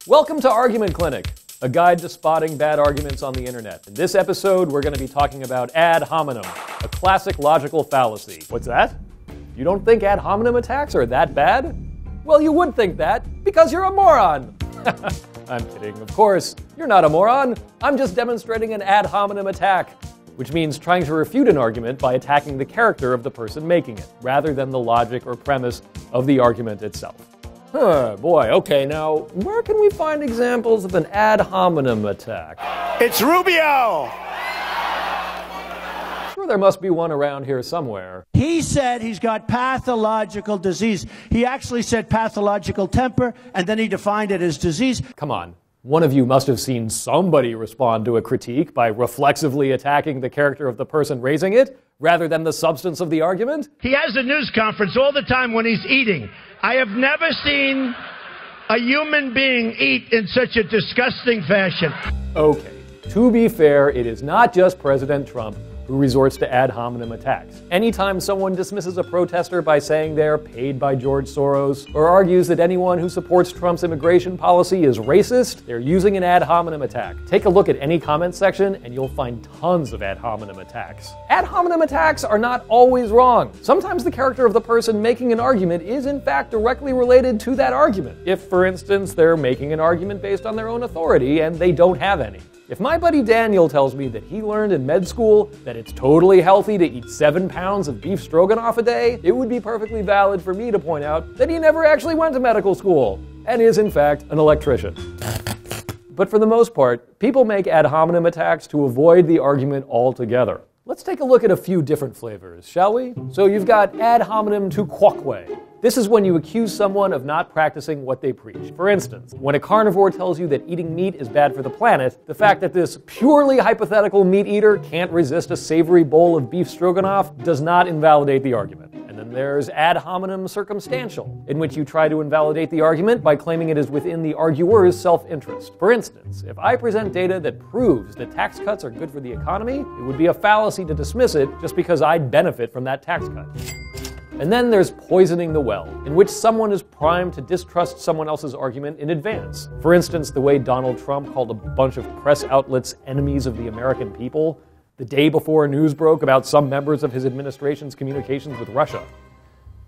Welcome to Argument Clinic, a guide to spotting bad arguments on the internet. In this episode, we're going to be talking about ad hominem, a classic logical fallacy. What's that? You don't think ad hominem attacks are that bad? Well, you would think that, because you're a moron! I'm kidding, of course. You're not a moron. I'm just demonstrating an ad hominem attack, which means trying to refute an argument by attacking the character of the person making it, rather than the logic or premise of the argument itself. Boy, okay, now, where can we find examples of an ad hominem attack? It's Rubio! Sure, there must be one around here somewhere. He said he's got pathological disease. He actually said pathological temper, and then he defined it as disease. Come on. One of you must have seen somebody respond to a critique by reflexively attacking the character of the person raising it, rather than the substance of the argument? He has a news conference all the time when he's eating. I have never seen a human being eat in such a disgusting fashion. Okay, to be fair, it is not just President Trump who resorts to ad hominem attacks. Anytime someone dismisses a protester by saying they're paid by George Soros, or argues that anyone who supports Trump's immigration policy is racist, they're using an ad hominem attack. Take a look at any comment section and you'll find tons of ad hominem attacks. Ad hominem attacks are not always wrong. Sometimes the character of the person making an argument is in fact directly related to that argument. If, for instance, they're making an argument based on their own authority and they don't have any. If my buddy Daniel tells me that he learned in med school that it's totally healthy to eat 7 pounds of beef stroganoff a day, it would be perfectly valid for me to point out that he never actually went to medical school and is in fact an electrician. But for the most part, people make ad hominem attacks to avoid the argument altogether. Let's take a look at a few different flavors, shall we? So you've got ad hominem tu quoque. This is when you accuse someone of not practicing what they preach. For instance, when a carnivore tells you that eating meat is bad for the planet, the fact that this purely hypothetical meat eater can't resist a savory bowl of beef stroganoff does not invalidate the argument. And then there's ad hominem circumstantial, in which you try to invalidate the argument by claiming it is within the arguer's self-interest. For instance, if I present data that proves that tax cuts are good for the economy, it would be a fallacy to dismiss it just because I'd benefit from that tax cut. And then there's poisoning the well, in which someone is primed to distrust someone else's argument in advance. For instance, the way Donald Trump called a bunch of press outlets enemies of the American people the day before news broke about some members of his administration's communications with Russia.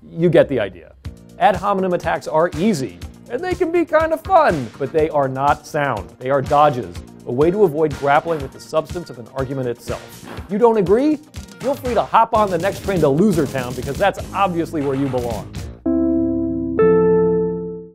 You get the idea. Ad hominem attacks are easy, and they can be kind of fun, but they are not sound. They are dodges, a way to avoid grappling with the substance of an argument itself. If you don't agree, feel free to hop on the next train to Losertown because that's obviously where you belong.